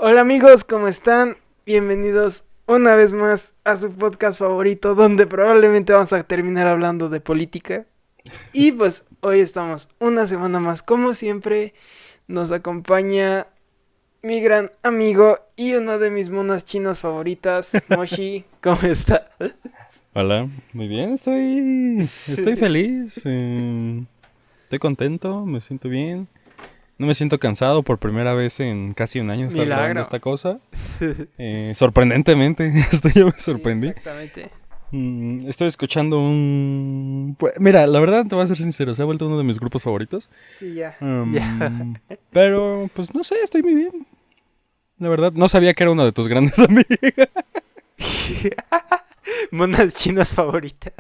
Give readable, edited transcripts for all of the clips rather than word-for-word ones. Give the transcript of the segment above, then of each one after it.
Hola amigos, ¿cómo están? Bienvenidos una vez más a su podcast favorito, donde probablemente vamos a terminar hablando de política. Y pues hoy estamos una semana más, como siempre, nos acompaña mi gran amigo y uno de mis monas chinas favoritas, Moshi. ¿Cómo está? Hola, muy bien, estoy feliz, estoy contento, me siento bien, no me siento cansado por primera vez en casi un año de estar grabando Milagro. esta cosa. Sorprendentemente, esto yo me Sí, sorprendí. exactamente. Estoy escuchando mira, la verdad te voy a ser sincero, se ha vuelto uno de mis grupos favoritos. Sí, ya, ya. Mm, pero, pues no sé, estoy muy bien. La verdad, no sabía que era uno de tus grandes amigos. Monas chinas favoritas.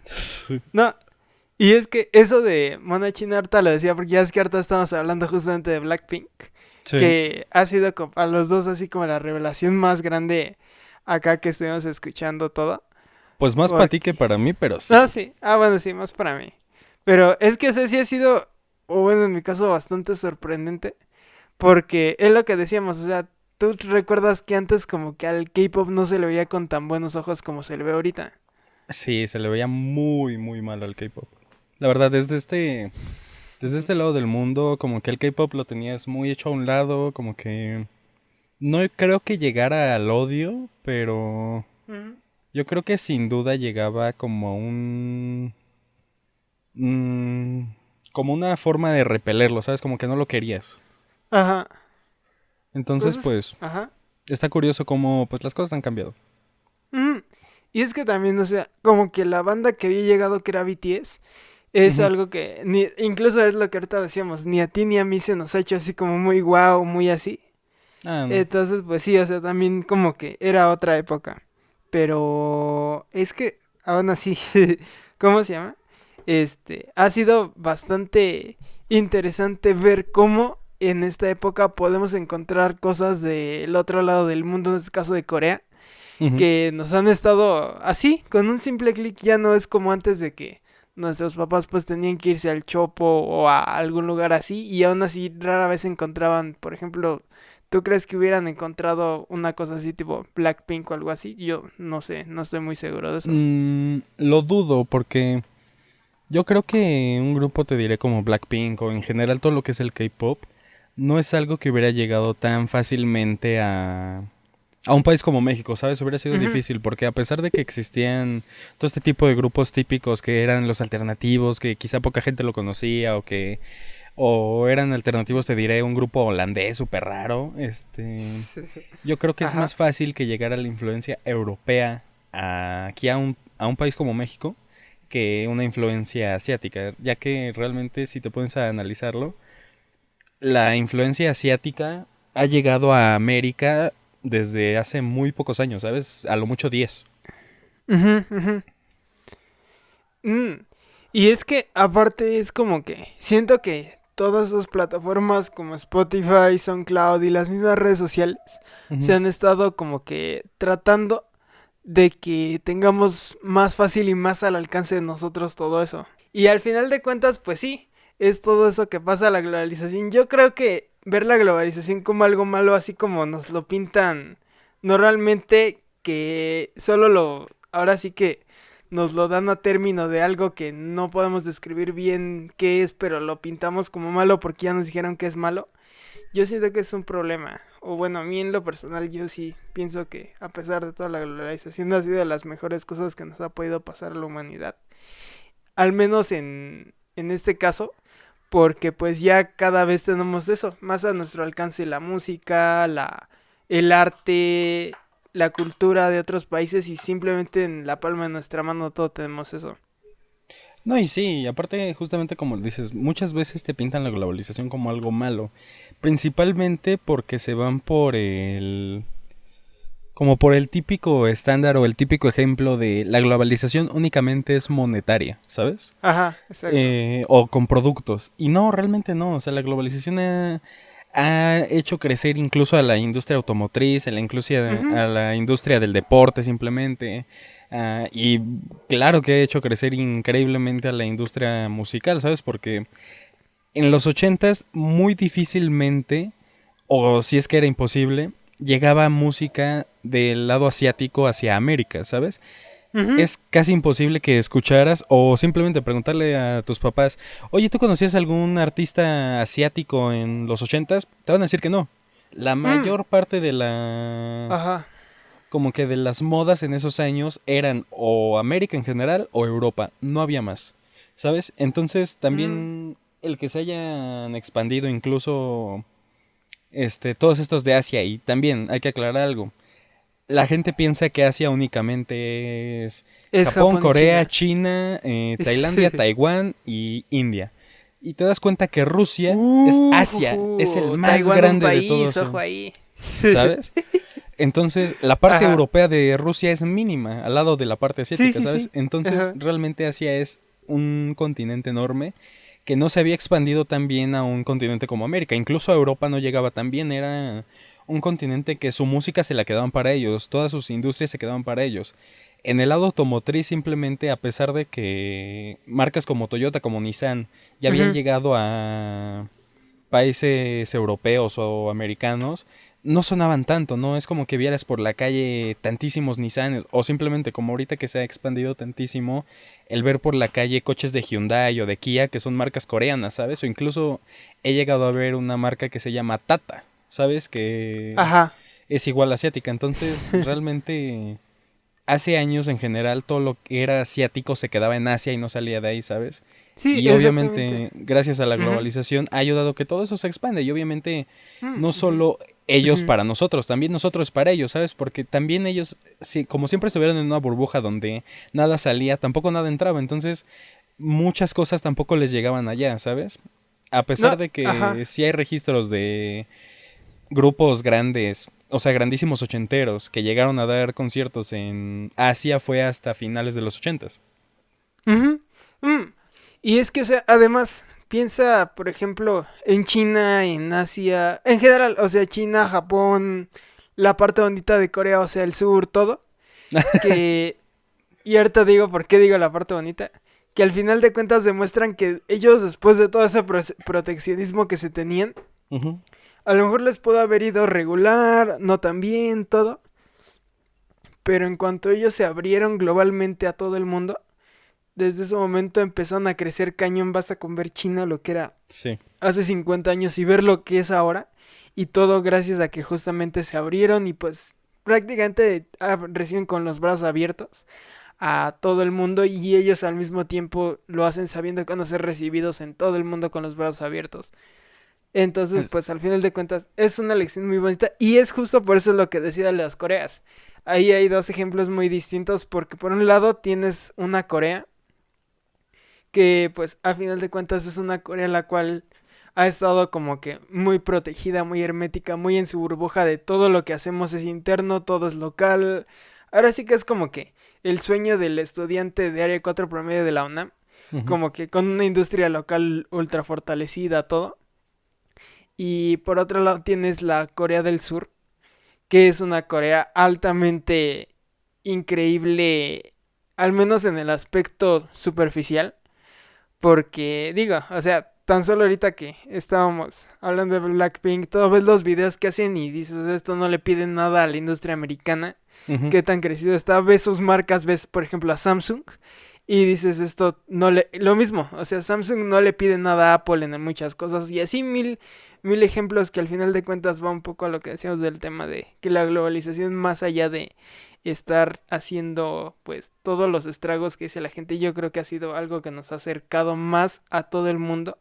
Sí. No, y es que eso de Mona China ahorita lo decía porque ya es que ahorita estamos hablando justamente de Blackpink, Sí. que ha sido a los dos así como la revelación más grande acá que estuvimos escuchando todo. Pues más para ti que Porque... para mí, pero No, sí. sí, bueno, sí, más para mí. Pero es que, o sea, sí ha sido, o bueno, en mi caso, bastante sorprendente, porque es lo que decíamos, o sea, tú recuerdas que antes como que al K-pop no se le veía con tan buenos ojos como se le ve ahorita. Sí, se le veía muy, muy mal al K-pop. La verdad, desde Ujú, este lado del mundo, como que el K-pop lo tenías muy hecho a un lado, como que no creo que llegara al odio, pero ujú. yo creo que sin duda llegaba como a mm, como una forma de repelerlo, ¿sabes? Como que no lo querías. Ajá, pues Entonces, es... pues, Ajá. está curioso cómo pues las cosas han cambiado. Mm, Y es que también, o sea, como que la banda que había llegado que era BTS es Ujú. algo que ni, incluso es lo que ahorita decíamos, ni a ti ni a mí se nos ha hecho así como muy guau, muy así. Ah, no. Entonces, pues sí, o sea, también como que era otra época. Pero es que aún así, ¿cómo se llama? Ha sido bastante interesante ver cómo en esta época podemos encontrar cosas del otro lado del mundo, en este caso de Corea Ujú. que nos han estado así, con un simple clic ya no es como antes de que nuestros papás pues tenían que irse al Chopo o a algún lugar así y aún así rara vez encontraban, por ejemplo, ¿tú crees que hubieran encontrado una cosa así tipo Blackpink o algo así? Yo no sé, no estoy muy seguro de eso. Lo dudo porque yo creo que un grupo, te diré como Blackpink o en general todo lo que es el K-pop, no es algo que hubiera llegado tan fácilmente a un país como México, ¿sabes? Hubiera sido Ujú, difícil porque a pesar de que existían todo este tipo de grupos típicos que eran los alternativos, que quizá poca gente lo conocía o eran alternativos, te diré, un grupo holandés súper raro, yo creo que es Ajá. más fácil que llegara la influencia europea aquí a un país como México que una influencia asiática, ya que realmente si te pones a analizarlo, la influencia asiática ha llegado a América desde hace muy pocos años, ¿sabes? A lo mucho 10. Ujú, ujú. Mm, Y es que aparte es como que siento que todas las plataformas como Spotify, SoundCloud y las mismas redes sociales se Ujú. han estado como que tratando de que tengamos más fácil y más al alcance de nosotros todo eso. Y al final de cuentas, pues sí, es todo eso que pasa a la globalización. Yo creo que ver la globalización como algo malo, así como nos lo pintan normalmente, que solo ahora sí que nos lo dan a término de algo que no podemos describir bien qué es, pero lo pintamos como malo porque ya nos dijeron que es malo. Yo siento que es un problema. O bueno, a mí en lo personal yo sí pienso que a pesar de toda la globalización ha sido de las mejores cosas que nos ha podido pasar a la humanidad. Al menos en este caso, porque pues ya cada vez tenemos eso, más a nuestro alcance la música, el arte, la cultura de otros países y simplemente en la palma de nuestra mano todo tenemos eso. No, y sí, aparte justamente como dices, muchas veces te pintan la globalización como algo malo, principalmente porque se van como por el típico estándar o el típico ejemplo de la globalización únicamente es monetaria, ¿sabes? Ajá, exacto. O con productos. Y no, realmente no. O sea, la globalización ha hecho crecer incluso a la industria automotriz, Ujú. a la industria del deporte simplemente. Y claro que ha hecho crecer increíblemente a la industria musical, ¿sabes? Porque en los ochentas muy difícilmente o si es que era imposible, llegaba música del lado asiático hacia América, ¿sabes? Ujú. Es casi imposible que escucharas o simplemente preguntarle a tus papás, oye, ¿tú conocías algún artista asiático en los ochentas? Te van a decir que no. La Mm. mayor parte de la... Ajá. como que de las modas en esos años eran o América en general o Europa, no había más, ¿sabes? Entonces Mm. también el que se hayan expandido incluso todos estos de Asia y también hay que aclarar algo. La gente piensa que Asia únicamente es Es Japón, Japón y Corea, China. China, Tailandia, Taiwán y India. Y te das cuenta que Rusia es Asia, es el más Taiwán un grande de país, todos, ojo ahí. ¿sabes? Entonces, la parte Ajá. europea de Rusia es mínima al lado de la parte Sí, asiática, sí, ¿sabes? sí. Entonces, Ajá. realmente Asia es un continente enorme que no se había expandido tan bien a un continente como América. Incluso a Europa no llegaba tan bien, era un continente que su música se la quedaban para ellos, todas sus industrias se quedaban para ellos. En el lado automotriz simplemente, a pesar de que marcas como Toyota, como Nissan, ya habían Ujú. llegado a países europeos o americanos, no sonaban tanto, ¿no? Es como que vieras por la calle tantísimos Nissan o simplemente como ahorita que se ha expandido tantísimo el ver por la calle coches de Hyundai o de Kia que son marcas coreanas, ¿sabes? O incluso he llegado a ver una marca que se llama Tata, ¿sabes? Que Ajá. es igual asiática, entonces realmente hace años en general todo lo que era asiático se quedaba en Asia y no salía de ahí, ¿sabes? Sí, Y exactamente. obviamente, gracias a la Ujú. globalización, ha ayudado a que todo eso se expande. Y obviamente, no Ujú. solo ellos Ujú. para nosotros, también nosotros para ellos, ¿sabes? Porque también ellos, sí, como siempre estuvieron en una burbuja donde nada salía, tampoco nada entraba. Entonces, muchas cosas tampoco les llegaban allá, ¿sabes? A pesar No, de que ajá. sí hay registros de grupos grandes, o sea, grandísimos ochenteros, que llegaron a dar conciertos en Asia, fue hasta finales de los ochentas. Ujú. Mm. Y es que, o sea, además, piensa, por ejemplo, en China, en Asia, en general, o sea, China, Japón, la parte bonita de Corea, o sea, el sur, todo, que, y ahorita digo por qué digo la parte bonita, que al final de cuentas demuestran que ellos, después de todo ese proteccionismo que se tenían, Ujú. a lo mejor les pudo haber ido regular, no tan bien, todo, pero en cuanto ellos se abrieron globalmente a todo el mundo, desde ese momento empezaron a crecer cañón, basta con ver China lo que era Sí. hace 50 años y ver lo que es ahora. Y todo gracias a que justamente se abrieron y pues prácticamente reciben con los brazos abiertos a todo el mundo y ellos al mismo tiempo lo hacen sabiendo que van a ser recibidos en todo el mundo con los brazos abiertos. Entonces, Es- pues al final de cuentas es una lección muy bonita y es justo por eso lo que decía de las Coreas. Ahí hay dos ejemplos muy distintos porque por un lado tienes una Corea que pues a final de cuentas es una Corea la cual ha estado como que muy protegida, muy hermética, muy en su burbuja de todo lo que hacemos es interno, todo es local. Ahora sí que es como que el sueño del estudiante de área 4 promedio de la UNAM, ujú. como que con una industria local ultra fortalecida, todo. Y por otro lado tienes la Corea del Sur, que es una Corea altamente increíble, al menos en el aspecto superficial. Porque, digo, o sea, tan solo ahorita que estábamos hablando de Blackpink, todo ves los videos que hacen y dices, esto no le piden nada a la industria americana, Ujú. qué tan crecido está. Ves sus marcas, ves, por ejemplo, a Samsung y dices, esto no le. Lo mismo, o sea, Samsung no le pide nada a Apple en muchas cosas y así mil ejemplos que al final de cuentas va un poco a lo que decíamos del tema de que la globalización más allá de estar haciendo pues todos los estragos que dice la gente, yo creo que ha sido algo que nos ha acercado más a todo el mundo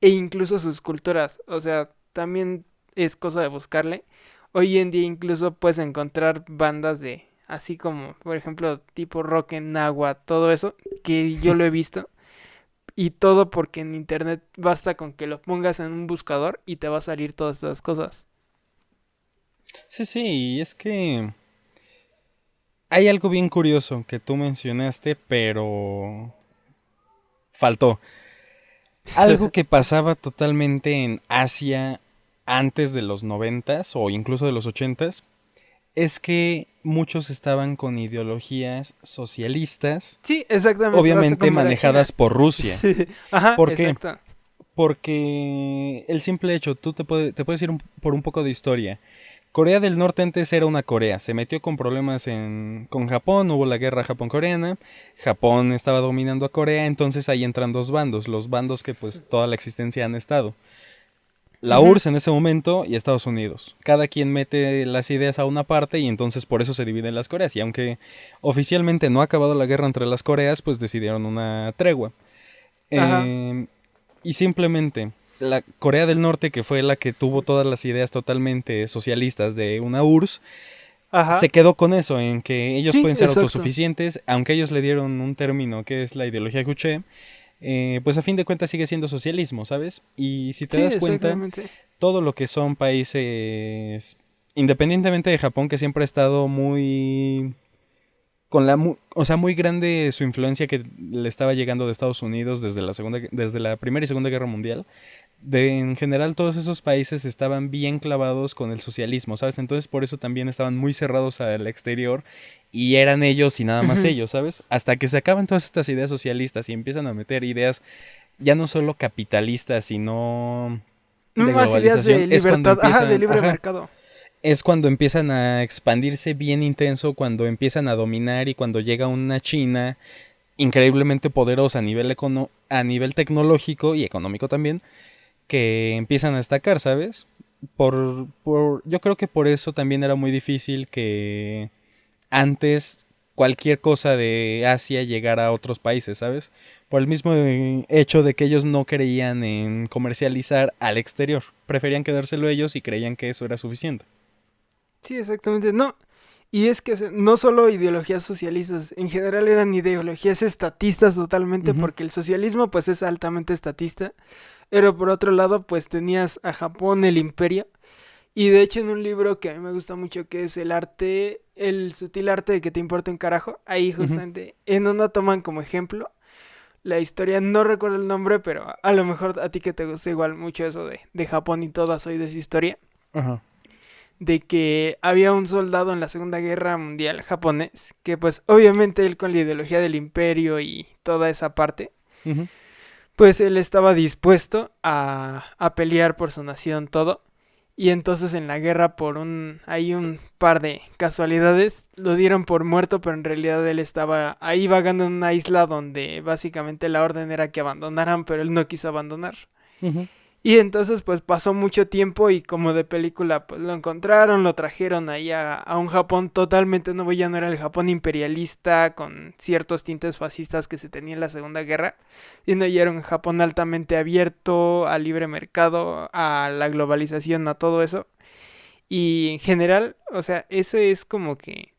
e incluso sus culturas, o sea, también es cosa de buscarle. Hoy en día incluso puedes encontrar bandas de así como, por ejemplo, tipo rock en agua, todo eso que yo lo he visto y todo porque en internet basta con que lo pongas en un buscador y te va a salir todas estas cosas. Sí, sí, y es que hay algo bien curioso que tú mencionaste, pero faltó. Algo que pasaba totalmente en Asia antes de los noventas o incluso de los ochentas es que muchos estaban con ideologías socialistas, Sí, exactamente, basta obviamente con ver a manejadas China. por Rusia. Ajá, ¿Por qué? exacto. Porque el simple hecho, te puedes ir por un poco de historia. Corea del Norte antes era una Corea, se metió con problemas con Japón, hubo la guerra Japón-coreana, Japón estaba dominando a Corea, entonces ahí entran dos bandos, los bandos que pues toda la existencia han estado. La Ujú. URSS en ese momento y Estados Unidos. Cada quien mete las ideas a una parte y entonces por eso se dividen las Coreas. Y aunque oficialmente no ha acabado la guerra entre las Coreas, pues decidieron una tregua. Ajá, Eh, y simplemente la Corea del Norte, que fue la que tuvo todas las ideas totalmente socialistas de una URSS, se ajá. quedó con eso, en que ellos Sí, pueden ser exacto. autosuficientes, aunque ellos le dieron un término que es la ideología Juche, pues a fin de cuentas sigue siendo socialismo, ¿sabes? Y si te Sí, das cuenta, exactamente. todo lo que son países, independientemente de Japón, que siempre ha estado muy o sea, muy grande su influencia que le estaba llegando de Estados Unidos desde la Primera y Segunda Guerra Mundial. En general todos esos países estaban bien clavados con el socialismo, ¿sabes? Entonces por eso también estaban muy cerrados al exterior y eran ellos y nada más Ujú. ellos, ¿sabes? Hasta que se acaban todas estas ideas socialistas y empiezan a meter ideas ya no solo capitalistas, sino de Más ideas globalización, de libertad, ajá, de libre ajá, mercado. es cuando empiezan a expandirse bien intenso, cuando empiezan a dominar y cuando llega una China increíblemente poderosa a nivel tecnológico y económico también, que empiezan a destacar, ¿sabes? Yo creo que por eso también era muy difícil que antes cualquier cosa de Asia llegara a otros países, ¿sabes? Por el mismo hecho de que ellos no creían en comercializar al exterior, preferían quedárselo ellos y creían que eso era suficiente. Sí, exactamente. No, y es que no solo ideologías socialistas, en general eran ideologías estatistas totalmente, Ujú, porque el socialismo pues es altamente estatista, pero por otro lado pues tenías a Japón, el imperio, y de hecho en un libro que a mí me gusta mucho que es El arte, el sutil arte de que te importa un carajo, ahí ujú, justamente en uno toman como ejemplo la historia, no recuerdo el nombre, pero a lo mejor a ti que te gusta igual mucho eso de Japón y todo, soy de esa historia ajá, de que había un soldado en la Segunda Guerra Mundial japonés, que pues obviamente él con la ideología del imperio y toda esa parte, ujú, pues él estaba dispuesto a pelear por su nación todo. Y entonces en la guerra por hay un par de casualidades, lo dieron por muerto, pero en realidad él estaba ahí vagando en una isla donde básicamente la orden era que abandonaran, pero él no quiso abandonar. ujú, Y entonces pues pasó mucho tiempo y como de película pues lo encontraron, lo trajeron ahí a un Japón totalmente nuevo, ya no era el Japón imperialista con ciertos tintes fascistas que se tenía en la Segunda Guerra, sino ya era un Japón altamente abierto al libre mercado, a la globalización, a todo eso. Y en general, o sea, eso es como que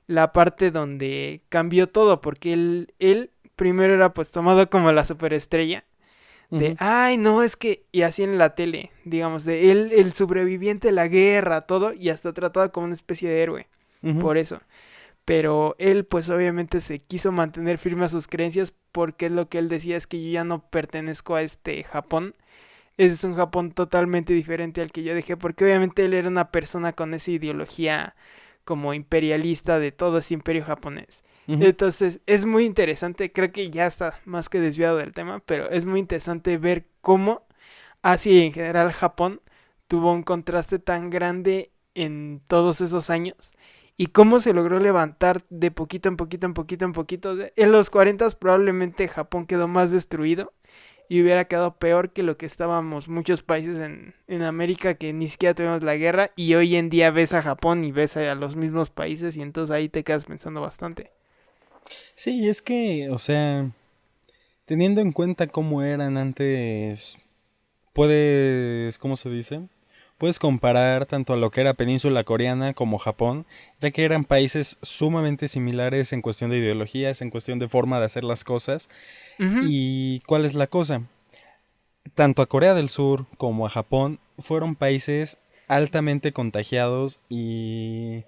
la parte donde cambió todo, porque él primero era pues tomado como la superestrella de, ujú, ay, no, es que, y así en la tele, digamos, de él, el sobreviviente de la guerra, todo, y hasta tratado como una especie de héroe, ujú. por eso. Pero él, pues obviamente se quiso mantener firme a sus creencias, porque es lo que él decía, es que yo ya no pertenezco a este Japón. Ese es un Japón totalmente diferente al que yo dejé, porque obviamente él era una persona con esa ideología como imperialista de todo este imperio japonés. Ujú. Entonces es muy interesante, creo que ya está más que desviado del tema, pero es muy interesante ver cómo Asia y en general Japón tuvo un contraste tan grande en todos esos años y cómo se logró levantar de poquito en poquito en poquito en poquito. En los 40 probablemente Japón quedó más destruido y hubiera quedado peor que lo que estábamos muchos países en América que ni siquiera tuvimos la guerra y hoy en día ves a Japón y ves a los mismos países y entonces ahí te quedas pensando bastante. Sí, es que, o sea, teniendo en cuenta cómo eran antes, ¿cómo se dice? Puedes comparar tanto a lo que era península coreana como Japón, ya que eran países sumamente similares en cuestión de ideologías, en cuestión de forma de hacer las cosas. Ujú. ¿Y cuál es la cosa? Tanto a Corea del Sur como a Japón fueron países altamente contagiados y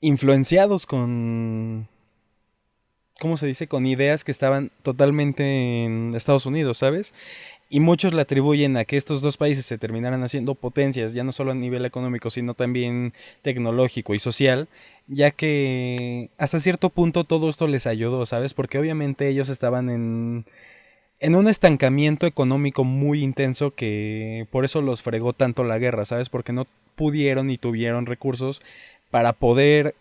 influenciados con, ¿cómo se dice? Con ideas que estaban totalmente en Estados Unidos, ¿sabes? Y muchos le atribuyen a que estos dos países se terminaran haciendo potencias, ya no solo a nivel económico, sino también tecnológico y social, ya que hasta cierto punto todo esto les ayudó, ¿sabes? Porque obviamente ellos estaban en un estancamiento económico muy intenso que por eso los fregó tanto la guerra, ¿sabes? Porque no pudieron ni tuvieron recursos para poder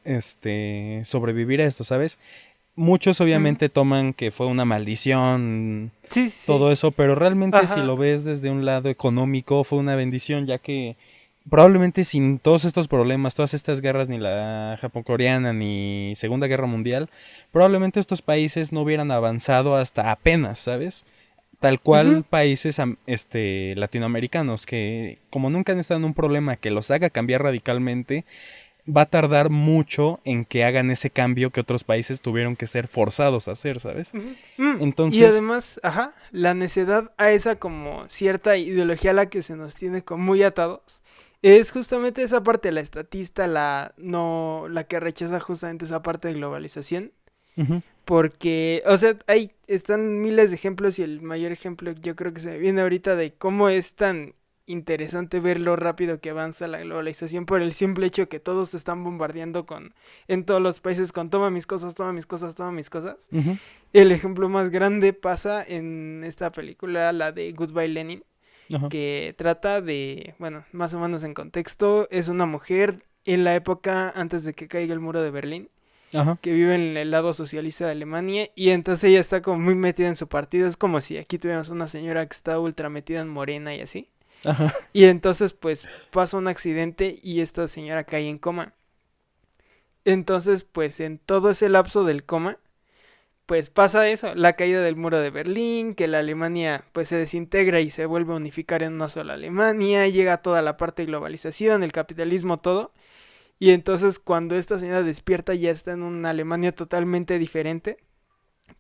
sobrevivir a esto, ¿sabes? Muchos Ujú. obviamente toman que fue una maldición, Sí, sí, sí. todo eso, pero realmente si Ajá. lo ves desde un lado económico fue una bendición, ya que probablemente sin todos estos problemas, todas estas guerras, ni la japocoreana ni Segunda Guerra Mundial, probablemente estos países no hubieran avanzado hasta apenas, ¿sabes? Tal Ujú. cual países latinoamericanos que como nunca han estado en un problema que los haga cambiar radicalmente, va a tardar mucho en que hagan ese cambio que otros países tuvieron que ser forzados a hacer, ¿sabes? Ujú. Y Entonces, además, ajá, la necedad a esa como cierta ideología a la que se nos tiene como muy atados, es justamente esa parte, la estatista, la no, la que rechaza justamente esa parte de globalización, ujú, porque, o sea, ahí están miles de ejemplos y el mayor ejemplo yo creo que se me viene ahorita de cómo es tan interesante ver lo rápido que avanza la globalización por el simple hecho que todos se están bombardeando con en todos los países con toma mis cosas, toma mis cosas, toma mis cosas. ujú, El ejemplo más grande pasa en esta película, la de Goodbye Lenin, ajá, que trata de, bueno, más o menos en contexto, es una mujer en la época antes de que caiga el muro de Berlín, ajá, que vive en el lado socialista de Alemania, y entonces ella está como muy metida en su partido, es como si aquí tuviéramos una señora que está ultra metida en Morena y así. ajá, Y entonces pues pasa un accidente y esta señora cae en coma. Entonces pues en todo ese lapso del coma, pues pasa eso, la caída del muro de Berlín, que la Alemania pues se desintegra y se vuelve a unificar en una sola Alemania, llega toda la parte de globalización, el capitalismo, todo. Y entonces cuando esta señora despierta ya está en una Alemania totalmente diferente,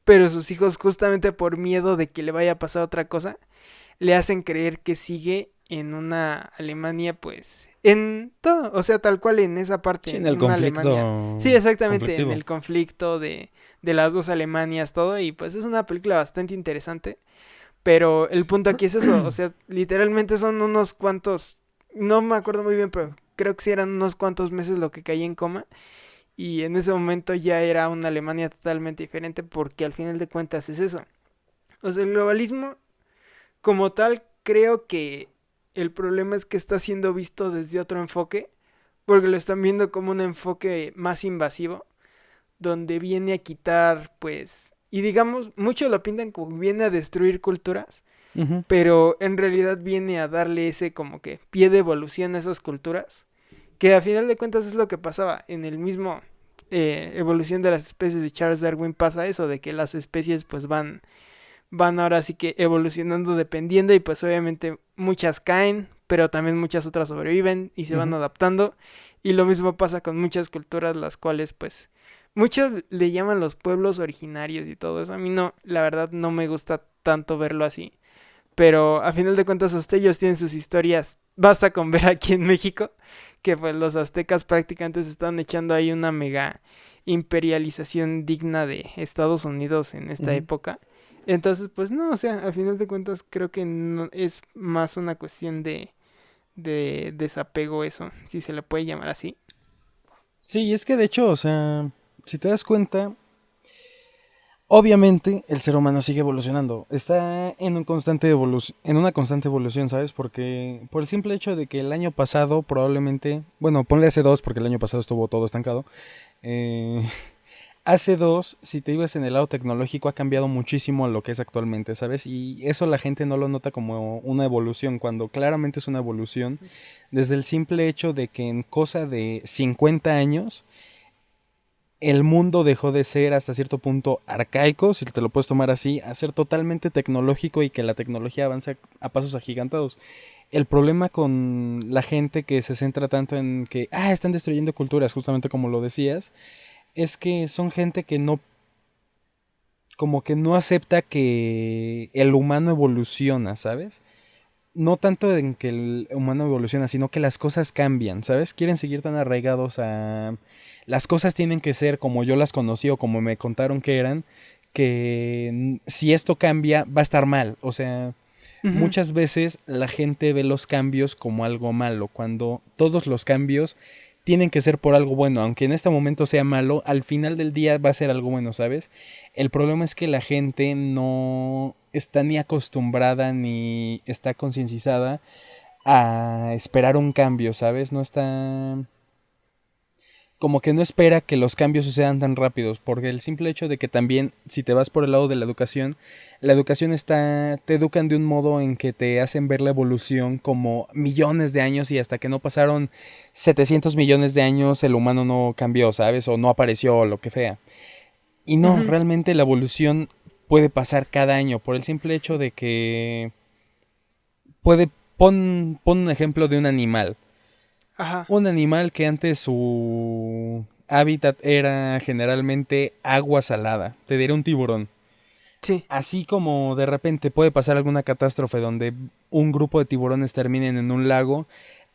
pero sus hijos justamente por miedo de que le vaya a pasar otra cosa, le hacen creer que sigue en una Alemania, pues, en todo, o sea, tal cual en esa parte, sí, en en el una Alemania. Sí, conflicto exactamente, en conflictivo. el conflicto de las dos Alemanias, todo, y pues es una película bastante interesante, pero el punto aquí es eso, o sea, literalmente son unos cuantos, no me acuerdo muy bien, pero creo que sí eran unos cuantos meses lo que caí en coma, y en ese momento ya era una Alemania totalmente diferente, porque al final de cuentas es eso. O sea, el globalismo como tal, creo que el problema es que está siendo visto desde otro enfoque, porque lo están viendo como un enfoque más invasivo, donde viene a quitar, pues, y digamos, muchos lo pintan como viene a destruir culturas, Ujú, pero en realidad viene a darle ese como que pie de evolución a esas culturas, que a final de cuentas es lo que pasaba en el mismo evolución de las especies de Charles Darwin pasa eso, de que las especies pues van ahora sí que evolucionando dependiendo y pues obviamente muchas caen, pero también muchas otras sobreviven y se van ujú. adaptando. Y lo mismo pasa con muchas culturas, las cuales pues muchos le llaman los pueblos originarios y todo eso. A mí no, la verdad no me gusta tanto verlo así. Pero a final de cuentas hasta ellos tienen sus historias. Basta con ver aquí en México que pues los aztecas prácticamente se están echando ahí una mega imperialización digna de Estados Unidos en esta Ujú. época. Entonces, pues no, o sea, a final de cuentas creo que no, es más una cuestión de desapego eso, si se le puede llamar así. Sí, es que de hecho, o sea, si te das cuenta, obviamente el ser humano sigue evolucionando. Está en un constante en una constante evolución, ¿sabes? Porque por el simple hecho de que el año pasado probablemente, bueno, ponle hace dos porque el año pasado estuvo todo estancado. eh, Hace dos, si te ibas en el lado tecnológico, ha cambiado muchísimo a lo que es actualmente, ¿sabes? Y eso la gente no lo nota como una evolución, cuando claramente es una evolución desde el simple hecho de que en cosa de 50 años el mundo dejó de ser hasta cierto punto arcaico, si te lo puedes tomar así, a ser totalmente tecnológico y que la tecnología avanza a pasos agigantados. El problema con la gente que se centra tanto en que, están destruyendo culturas, justamente como lo decías, es que son gente que no como que no acepta que el humano evoluciona, ¿sabes? No tanto en que el humano evoluciona, sino que las cosas cambian, ¿sabes? Quieren seguir tan arraigados a... Las cosas tienen que ser como yo las conocí o como me contaron que eran, que si esto cambia va a estar mal. O sea, Ujú. muchas veces la gente ve los cambios como algo malo, cuando todos los cambios tienen que ser por algo bueno, aunque en este momento sea malo, al final del día va a ser algo bueno, ¿sabes? El problema es que la gente no está ni acostumbrada ni está concienciada a esperar un cambio, ¿sabes? No está... Como que no espera que los cambios sucedan tan rápidos, porque el simple hecho de que también, si te vas por el lado de la educación está, te educan de un modo en que te hacen ver la evolución como millones de años y hasta que no pasaron 700 millones de años el humano no cambió, ¿sabes? O no apareció o lo que sea. Y no, Ujú. realmente la evolución puede pasar cada año por el simple hecho de que puede, pon un ejemplo de un animal. Ajá. Un animal que antes su hábitat era generalmente agua salada, te diré un tiburón. Sí. Así como de repente puede pasar alguna catástrofe donde un grupo de tiburones terminen en un lago,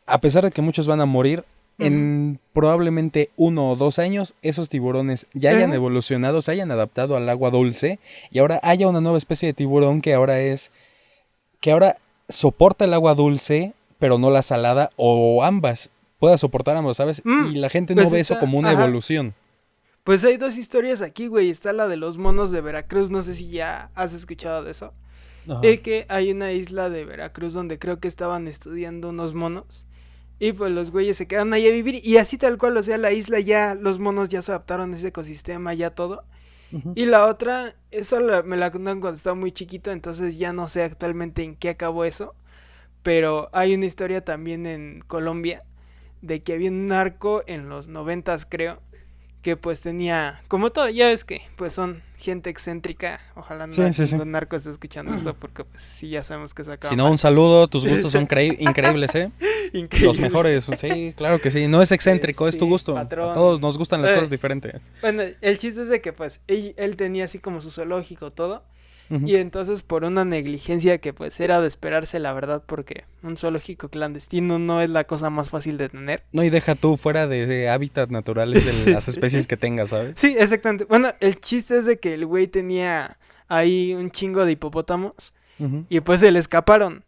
a pesar de que muchos van a morir, Ujú. en probablemente 1 o 2 años esos tiburones ya hayan Ajá. evolucionado, se hayan adaptado al agua dulce y ahora haya una nueva especie de tiburón que ahora soporta el agua dulce, pero no la salada, o ambas, pueda soportar ambas, ¿sabes? Mm, Y la gente no pues ve eso está, como una ajá. evolución. Pues hay dos historias aquí, güey. Está la de los monos de Veracruz. No sé si ya has escuchado de eso. Ajá. Que hay una isla de Veracruz donde creo que estaban estudiando unos monos. Y pues los güeyes se quedaron ahí a vivir. Y así tal cual, o sea, la isla ya, los monos ya se adaptaron a ese ecosistema, ya todo. Ujú. Y la otra, me la contaron cuando estaba muy chiquito, entonces ya no sé actualmente en qué acabó eso. Pero hay una historia también en Colombia de que había un narco en los 90 creo, que pues tenía, como todo, ya ves que pues son gente excéntrica, ojalá Sí, sí, sí. ningún narco esté escuchando esto porque pues sí ya sabemos que eso acaba Si no, un mal. saludo, tus gustos son increíbles, ¿eh? Los Increíble. mejores, sí, claro que sí. No es excéntrico, es tu Sí, gusto. A todos patrón. nos gustan las cosas diferentes. Bueno, el chiste es de que pues él tenía así como su zoológico, todo. Ujú. Y entonces por una negligencia que pues era de esperarse la verdad porque un zoológico clandestino no es la cosa más fácil de tener. No, y deja tú fuera de hábitat naturales de las especies que tengas, ¿sabes? Sí, exactamente. Bueno, el chiste es de que el güey tenía ahí un chingo de hipopótamos Ujú. y pues se le escaparon.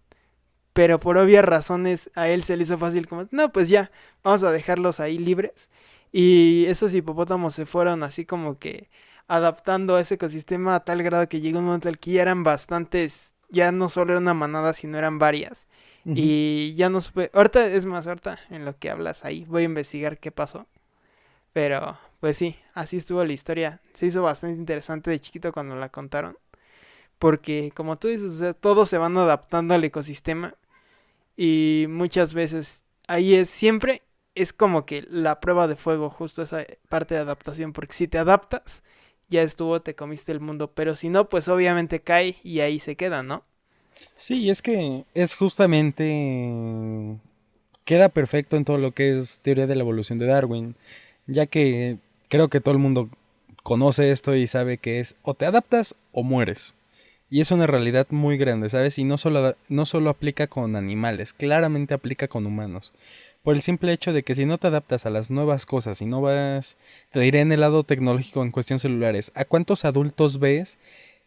Pero por obvias razones a él se le hizo fácil como, no, pues ya, vamos a dejarlos ahí libres. Y esos hipopótamos se fueron así como que adaptando a ese ecosistema a tal grado que llegó un momento en el que ya eran bastantes, ya no solo era una manada, sino eran varias. Ujú. Y ya no supe, ahorita es más, ahorita en lo que hablas ahí, voy a investigar qué pasó. Pero, pues sí, así estuvo la historia. Se hizo bastante interesante de chiquito cuando la contaron. Porque, como tú dices, o sea, todos se van adaptando al ecosistema. Y muchas veces ahí es siempre es como que la prueba de fuego, justo esa parte de adaptación. Porque si te adaptas, ya estuvo, te comiste el mundo. Pero si no, pues obviamente cae y ahí se queda, ¿no? Sí, es que es justamente... Queda perfecto en todo lo que es teoría de la evolución de Darwin, ya que creo que todo el mundo conoce esto y sabe que es o te adaptas o mueres. Y es una realidad muy grande, ¿sabes? Y no solo aplica con animales, claramente aplica con humanos. Por el simple hecho de que si no te adaptas a las nuevas cosas y no vas, te diré en el lado tecnológico en cuestión celulares, ¿a cuántos adultos ves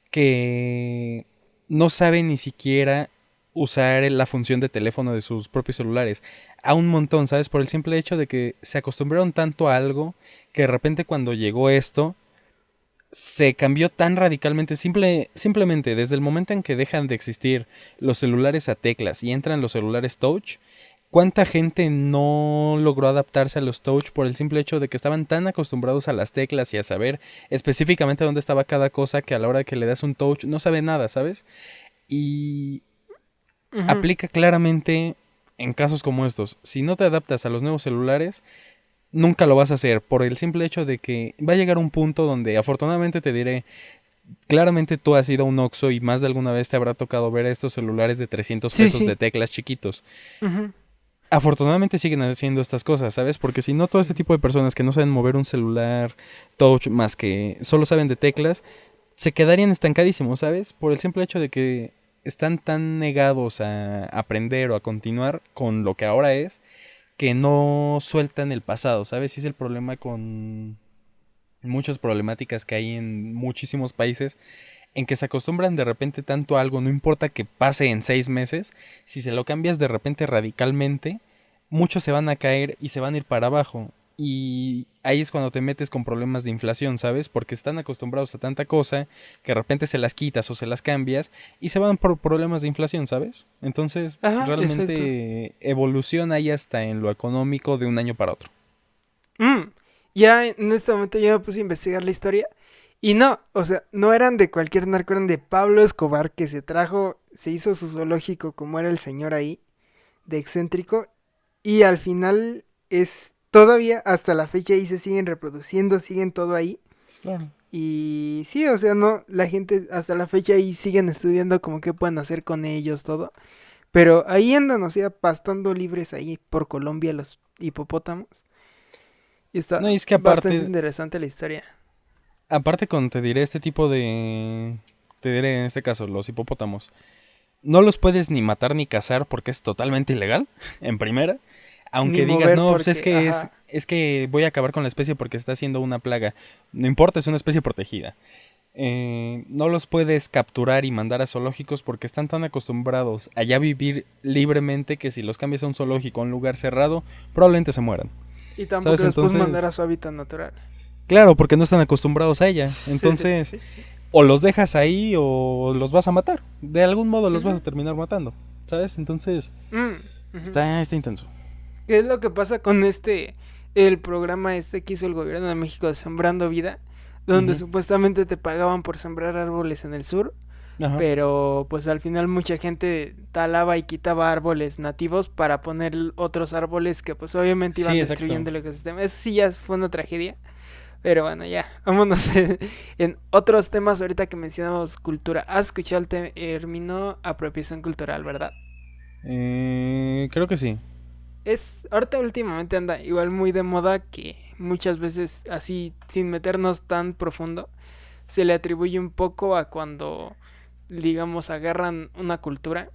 que no saben ni siquiera usar la función de teléfono de sus propios celulares? A un montón, ¿sabes? Por el simple hecho de que se acostumbraron tanto a algo que de repente cuando llegó esto se cambió tan radicalmente, simplemente desde el momento en que dejan de existir los celulares a teclas y entran los celulares touch. ¿Cuánta gente no logró adaptarse a los touch por el simple hecho de que estaban tan acostumbrados a las teclas y a saber específicamente dónde estaba cada cosa que a la hora que le das un touch no sabe nada, ¿sabes? Y Ujú. aplica claramente en casos como estos. Si no te adaptas a los nuevos celulares, nunca lo vas a hacer por el simple hecho de que va a llegar un punto donde afortunadamente te diré, claramente tú has ido a un Oxxo y más de alguna vez te habrá tocado ver estos celulares de 300 Sí, pesos sí. de teclas chiquitos. Ujú. Afortunadamente siguen haciendo estas cosas, ¿sabes? Porque si no, todo este tipo de personas que no saben mover un celular touch más que solo saben de teclas, se quedarían estancadísimos, ¿sabes? Por el simple hecho de que están tan negados a aprender o a continuar con lo que ahora es, que no sueltan el pasado, ¿sabes? Y es el problema con muchas problemáticas que hay en muchísimos países en que se acostumbran de repente tanto a algo, no importa que pase en 6 meses, si se lo cambias de repente radicalmente, muchos se van a caer y se van a ir para abajo. Y ahí es cuando te metes con problemas de inflación, ¿sabes? Porque están acostumbrados a tanta cosa que de repente se las quitas o se las cambias y se van por problemas de inflación, ¿sabes? Entonces, Ajá, exacto. realmente evoluciona ahí hasta en lo económico de un año para otro. Mm, Ya en este momento yo me puse a investigar la historia y no, o sea, no eran de cualquier narco, eran de Pablo Escobar que se trajo, se hizo su zoológico como era el señor ahí, de excéntrico, y al final es todavía hasta la fecha ahí se siguen reproduciendo, siguen todo ahí. Pues claro. Y sí, o sea, no, la gente hasta la fecha ahí siguen estudiando como qué pueden hacer con ellos, todo. Pero ahí andan, o sea, pastando libres ahí por Colombia los hipopótamos. Y No, está y es que bastante aparte, interesante la historia. aparte cuando te diré este tipo de... Te diré en este caso, los hipopótamos. No los puedes ni matar ni cazar porque es totalmente ilegal, en primera. Ni Aunque digas, mover no, pues porque, ajá. es que voy a acabar con la especie porque está siendo una plaga. No importa, es una especie protegida. No los puedes capturar y mandar a zoológicos porque están tan acostumbrados a ya vivir libremente que si los cambias a un zoológico, a un lugar cerrado, probablemente se mueran. Y tampoco ¿Sabes? los puedes mandar Entonces, a su hábitat natural. claro, porque no están acostumbrados a ella. Entonces, o los dejas ahí o los vas a matar. De algún modo los vas Ujú. a terminar matando. ¿Sabes? Entonces, Ujú. está intenso. ¿Qué es lo que pasa con el programa que hizo el gobierno de México de Sembrando Vida? Donde Ujú. supuestamente te pagaban por sembrar árboles en el sur, Ajá. pero pues al final mucha gente talaba y quitaba árboles nativos para poner otros árboles que pues obviamente Sí, iban exacto. destruyendo el ecosistema. Eso sí ya fue una tragedia. Pero bueno, ya, vámonos en otros temas ahorita que mencionamos cultura. ¿Has escuchado el término apropiación cultural, verdad? Creo que sí. Ahorita últimamente anda igual muy de moda que muchas veces así, sin meternos tan profundo, se le atribuye un poco a cuando, digamos, agarran una cultura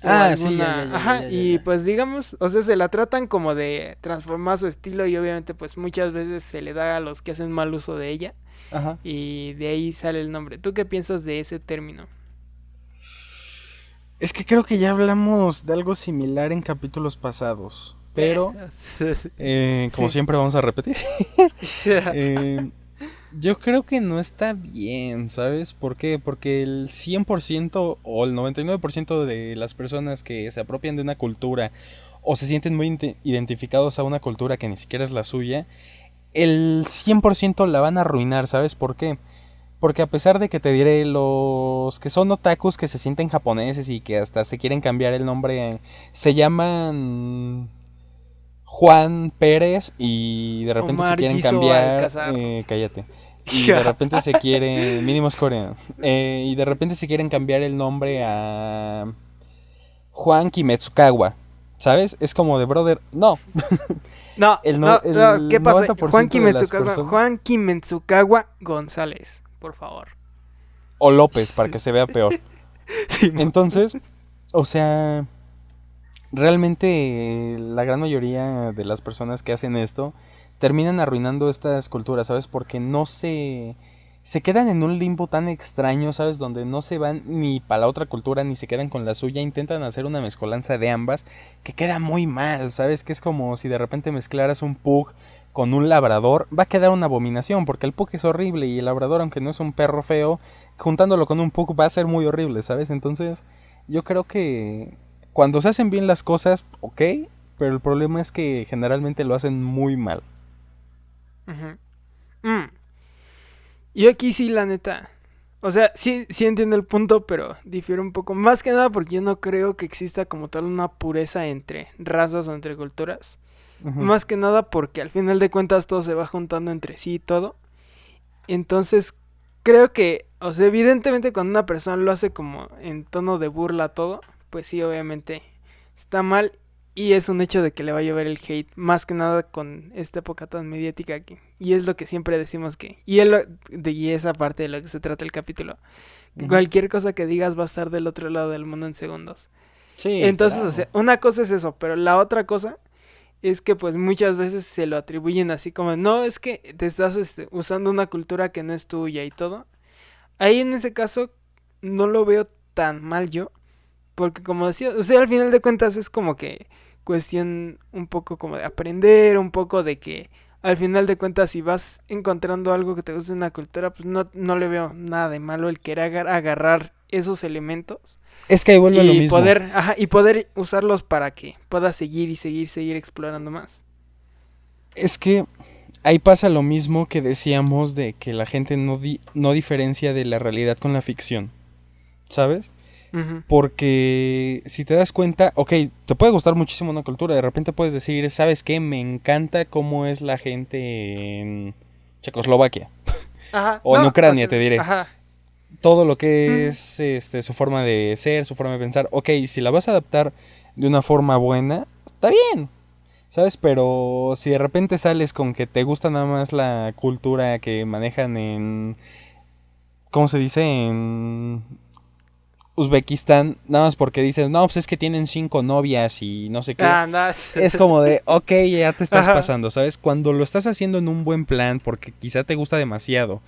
o Ah, sí, ya, ya, alguna, ya, ya, ajá, ya, ya, y ya. pues digamos, o sea, se la tratan como de transformar su estilo y obviamente pues muchas veces se le da a los que hacen mal uso de ella Ajá. y de ahí sale el nombre. ¿Tú qué piensas de ese término? Es que creo que ya hablamos de algo similar en capítulos pasados. Pero, como Sí. siempre, vamos a repetir. Eh, yo creo que no está bien, ¿sabes? ¿Por qué? Porque el 100% o el 99% de las personas que se apropian de una cultura o se sienten muy identificados a una cultura que ni siquiera es la suya, el 100% la van a arruinar, ¿sabes por qué? Porque a pesar de que te diré los que son otakus que se sienten japoneses y que hasta se quieren cambiar el nombre, se llaman Juan Pérez y de repente se Omar quieren Giso cambiar, Alcázar. cállate, y de repente se quieren, mínimo es coreano, y de repente se quieren cambiar el nombre a Juan Kimetsukawa, ¿sabes? Es como de brother, no, No, el, no, no, no, ¿qué el pasa? 90% de las personas, Juan Kimetsukawa González, por favor. o López para que se vea peor. Sí, Entonces, o sea, realmente la gran mayoría de las personas que hacen esto terminan arruinando estas culturas, ¿sabes? Porque no se quedan en un limbo tan extraño, ¿sabes? Donde no se van ni para la otra cultura ni se quedan con la suya, intentan hacer una mezcolanza de ambas que queda muy mal, ¿sabes? Que es como si de repente mezclaras un pug con un labrador, va a quedar una abominación, porque el pug es horrible y el labrador, aunque no es un perro feo, juntándolo con un pug va a ser muy horrible, ¿sabes? Entonces, yo creo que cuando se hacen bien las cosas, ok, pero el problema es que generalmente lo hacen muy mal. Ujú. Mm, Yo aquí sí, la neta. O sea, sí, sí entiendo el punto, pero difiere un poco. Más que nada porque yo no creo que exista como tal una pureza entre razas o entre culturas. Ujú. Más que nada porque al final de cuentas todo se va juntando entre sí y todo. Entonces, creo que, o sea, evidentemente cuando una persona lo hace como en tono de burla todo, pues sí, obviamente está mal y es un hecho de que le va a llover el hate, más que nada con esta época tan mediática aquí. Y es lo que siempre decimos que, y esa parte de lo que se trata el capítulo, que Ujú. cualquier cosa que digas va a estar del otro lado del mundo en segundos. Sí, Entonces, o claro. sea, una cosa es eso, pero la otra cosa es que pues muchas veces se lo atribuyen así como, no, es que te estás usando una cultura que no es tuya y todo. Ahí en ese caso no lo veo tan mal yo, porque como decía, o sea, al final de cuentas es como que cuestión un poco como de aprender, un poco de que al final de cuentas si vas encontrando algo que te gusta en una cultura, pues no le veo nada de malo el querer agarrar esos elementos Es que ahí vuelve a lo y mismo. poder usarlos para que puedas seguir y seguir explorando más. Es que ahí pasa lo mismo que decíamos de que la gente no diferencia de la realidad con la ficción, ¿sabes? Ujú. Porque si te das cuenta, ok, te puede gustar muchísimo una cultura, de repente puedes decir, ¿sabes qué? Me encanta cómo es la gente en Checoslovaquia Ajá, o en no, o Ucrania, sea, te diré. ajá. Todo lo que Mm, es su forma de ser, su forma de pensar, ok, si la vas a adaptar de una forma buena, está bien, ¿sabes? Pero si de repente sales con que te gusta nada más la cultura que manejan en, ¿cómo se dice? En Uzbekistán, nada más porque dices, no, pues es que tienen 5 novias y no sé qué. no. Es como de, ok, ya te estás Ajá. pasando, ¿sabes? Cuando lo estás haciendo en un buen plan, porque quizá te gusta demasiado,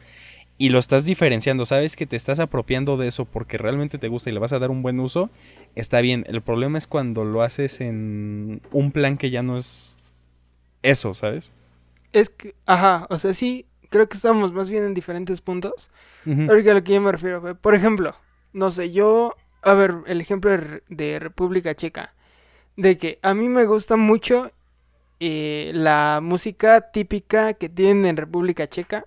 y lo estás diferenciando, sabes que te estás apropiando de eso porque realmente te gusta y le vas a dar un buen uso, está bien. El problema es cuando lo haces en un plan que ya no es eso, ¿sabes? Es que, ajá, o sea, sí, creo que estamos más bien en diferentes puntos. Ujú. Porque a lo que yo me refiero fue, por ejemplo, no sé, a ver, el ejemplo de República Checa, de que a mí me gusta mucho la música típica que tienen en República Checa,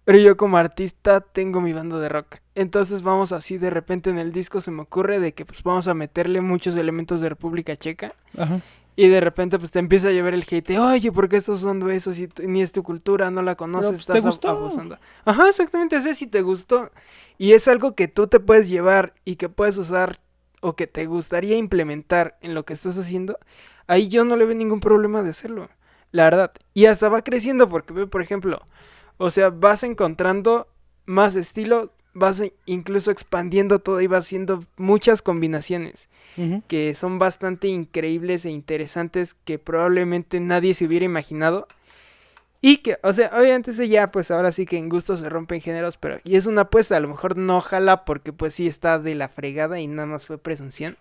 pero yo como artista tengo mi banda de rock. Entonces vamos así, de repente en el disco se me ocurre de que pues vamos a meterle muchos elementos de República Checa. Ajá. Y de repente pues te empieza a llover el hate, oye, ¿por qué estás usando eso si ni es tu cultura, no la Pero conoces, pues te estás gustó. abusando? Ajá, exactamente, o sea, si te gustó y es algo que tú te puedes llevar y que puedes usar o que te gustaría implementar en lo que estás haciendo, ahí yo no le veo ningún problema de hacerlo, la verdad. Y hasta va creciendo porque, ve, por ejemplo, o sea, vas encontrando más estilos, incluso expandiendo todo y vas haciendo muchas combinaciones Ujú. que son bastante increíbles e interesantes que probablemente nadie se hubiera imaginado. Y que, o sea, obviamente eso ya, pues ahora sí que en gusto se rompen géneros, pero y es una apuesta, a lo mejor no jala porque pues sí está de la fregada y nada más fue presunción.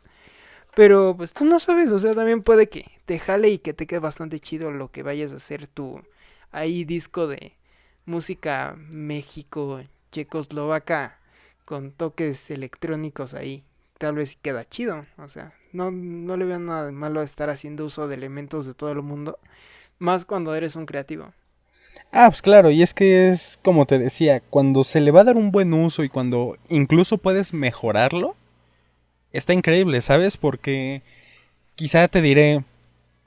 Pero pues tú no sabes, o sea, también puede que te jale y que te quede bastante chido lo que vayas a hacer tu ahí disco de música México, Checoslovaca con toques electrónicos ahí. Tal vez sí queda chido, o sea, no le veo nada de malo a estar haciendo uso de elementos de todo el mundo, más cuando eres un creativo. Ah, pues claro, y es que es como te decía, cuando se le va a dar un buen uso y cuando incluso puedes mejorarlo, está increíble, ¿sabes? Porque quizá te diré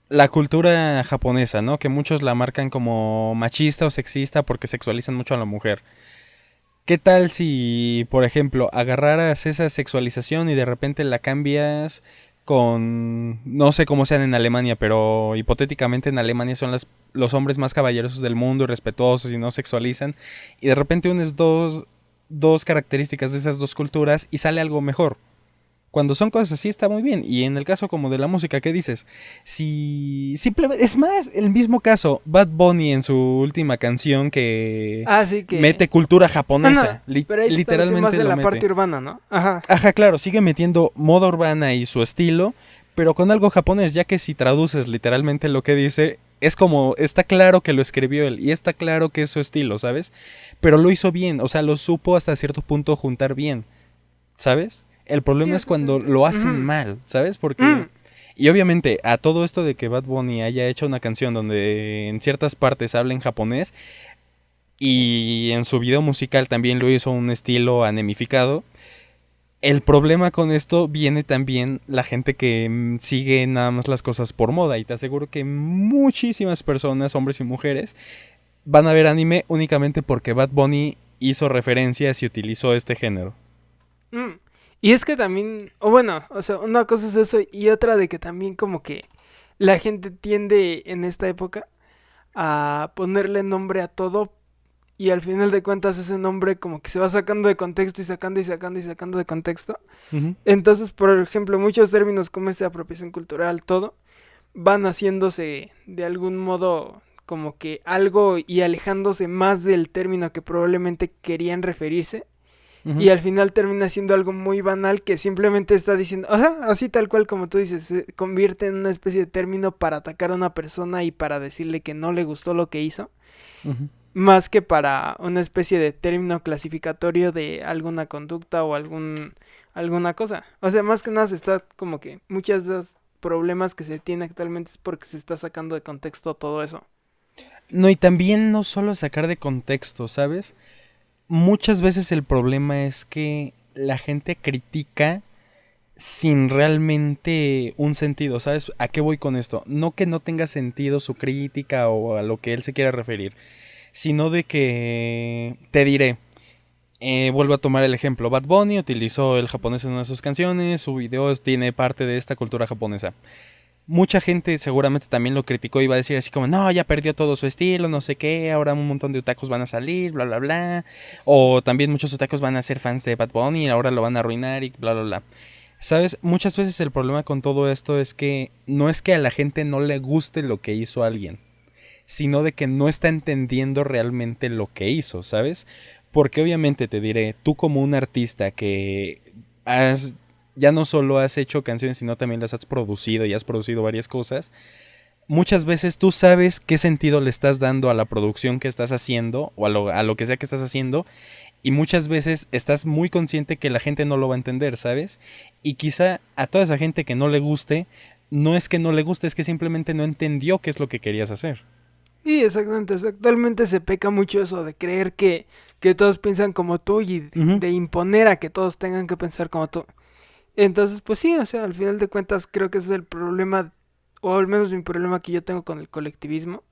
la cultura japonesa, ¿no? Que muchos la marcan como machista o sexista porque sexualizan mucho a la mujer. ¿Qué tal si, por ejemplo, agarraras esa sexualización y de repente la cambias con, no sé cómo sean en Alemania, pero hipotéticamente en Alemania son los hombres más caballerosos del mundo y respetuosos y no sexualizan, y de repente unes dos características de esas dos culturas y sale algo mejor? Cuando son cosas así está muy bien. Y en el caso como de la música, ¿qué dices? Si simplemente, es más, el mismo caso, Bad Bunny en su última canción que Así que... mete cultura No, no, japonesa, pero ahí se está metiendo más literalmente en lo la parte mete. urbana, ¿no? Ajá. Ajá, claro, sigue metiendo moda urbana y su estilo, pero con algo japonés, ya que si traduces literalmente lo que dice, es como, está claro que lo escribió él y está claro que es su estilo, ¿sabes? Pero lo hizo bien, o sea, lo supo hasta cierto punto juntar bien, ¿sabes? El Sí, problema es cuando exactamente. lo hacen Ujú. mal, ¿sabes? Porque... Mm. Y obviamente a todo esto de que Bad Bunny haya hecho una canción donde en ciertas partes habla en japonés y en su video musical también lo hizo un estilo anemificado, el problema con esto viene también la gente que sigue nada más las cosas por moda, y te aseguro que muchísimas personas, hombres y mujeres, van a ver anime únicamente porque Bad Bunny hizo referencias y utilizó este género. Mm. Y es que también, o bueno, o sea, una cosa es eso y otra de que también como que la gente tiende en esta época a ponerle nombre a todo y al final de cuentas ese nombre como que se va sacando de contexto y sacando y sacando y sacando de contexto. Ujú. Entonces, por ejemplo, muchos términos como esta apropiación cultural, todo, van haciéndose de algún modo como que algo y alejándose más del término que probablemente querían referirse. Y al final termina siendo algo muy banal que simplemente está diciendo, o sea, así tal cual como tú dices, se convierte en una especie de término para atacar a una persona y para decirle que no le gustó lo que hizo, Ujú. más que para una especie de término clasificatorio de alguna conducta o alguna cosa. O sea, más que nada se está como que muchos de los problemas que se tiene actualmente es porque se está sacando de contexto todo eso. No, y también no solo sacar de contexto, ¿sabes? Muchas veces el problema es que la gente critica sin realmente un sentido, ¿sabes? ¿A qué voy con esto? No que no tenga sentido su crítica o a lo que él se quiera referir, sino de que, te diré, vuelvo a tomar el ejemplo, Bad Bunny utilizó el japonés en una de sus canciones, su video tiene parte de esta cultura japonesa. Mucha gente seguramente también lo criticó y va a decir así como, no, ya perdió todo su estilo, no sé qué, ahora un montón de otakus van a salir, bla, bla, bla. O también muchos otakus van a ser fans de Bad Bunny y ahora lo van a arruinar y bla, bla, bla. ¿Sabes? Muchas veces el problema con todo esto es que no es que a la gente no le guste lo que hizo alguien, sino de que no está entendiendo realmente lo que hizo, ¿sabes? Porque obviamente te diré, tú como un artista que has, ya no solo has hecho canciones, sino también las has producido y has producido varias cosas, muchas veces tú sabes qué sentido le estás dando a la producción que estás haciendo o a lo que sea que estás haciendo y muchas veces estás muy consciente que la gente no lo va a entender, ¿sabes? Y quizá a toda esa gente que no le guste, no es que no le guste, es que simplemente no entendió qué es lo que querías hacer. Y exactamente, actualmente se peca mucho eso de creer que todos piensan como tú y Ujú. de imponer a que todos tengan que pensar como tú. Entonces, pues sí, o sea, al final de cuentas creo que ese es el problema, o al menos mi problema que yo tengo con el colectivismo,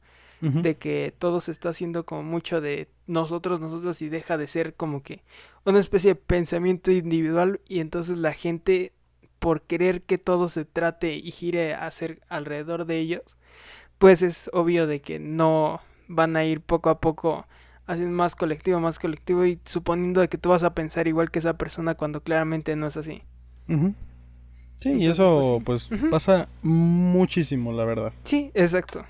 Ujú. de que todo se está haciendo como mucho de nosotros y deja de ser como que una especie de pensamiento individual y entonces la gente por querer que todo se trate y gire a ser alrededor de ellos, pues es obvio de que no van a ir poco a poco haciendo más colectivo y suponiendo de que tú vas a pensar igual que esa persona cuando claramente no es así. Ujú. Sí, y Entonces, pues eso sí. pues Ujú. pasa muchísimo, la verdad. Sí, exacto.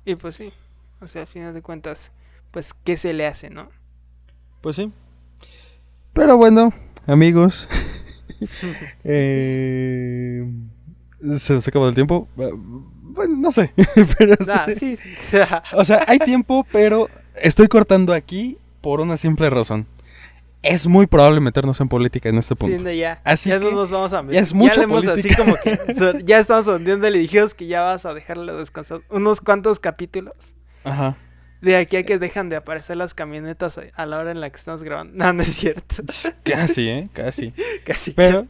Y pues sí. O sea, al final de cuentas, pues, ¿qué se le hace, no? Pues sí. Pero bueno, amigos, eh, se nos acabó el tiempo. Bueno, no sé, pero Ah, sí. sí, sí. O sea, hay tiempo, pero estoy cortando aquí por una simple razón. Es muy probable meternos en política en este Sí, punto. no, ya. Así Ya no que nos vamos a ya meter. es Ya le mucha hemos así política. como que. Ya estamos sondeando y le dijimos que ya vas a dejarlo descansar unos cuantos capítulos. Ajá. De aquí a que dejan de aparecer las camionetas a la hora en la que estamos grabando. No, no es cierto. Casi, casi. Casi, casi. Pero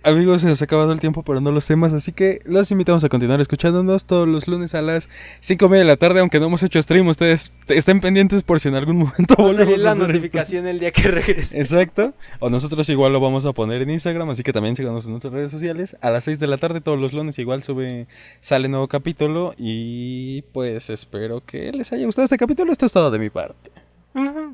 amigos, se nos ha acabado el tiempo, pero no los temas, así que los invitamos a continuar escuchándonos todos los lunes a las 5:30 de la tarde, aunque no hemos hecho stream, ustedes estén pendientes por si en algún momento Va a salir volvemos a la hacer esto. notificación el día que regrese. Exacto, o nosotros igual lo vamos a poner en Instagram, así que también síganos en nuestras redes sociales. A las 6 de la tarde todos los lunes igual sale nuevo capítulo y pues espero que les haya gustado este capítulo. Esto es todo de mi parte.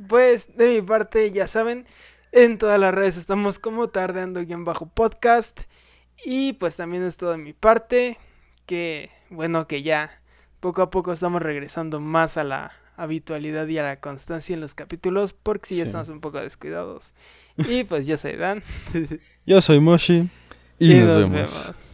Pues de mi parte, ya saben, en todas las redes estamos como tardeando-podcast. Y pues también es todo de mi parte. Que bueno, que ya poco a poco estamos regresando más a la habitualidad y a la constancia en los capítulos. Porque sí, ya Sí. estamos un poco descuidados. Y pues yo soy Dan. Yo soy Moshi y Y nos nos vemos. vemos.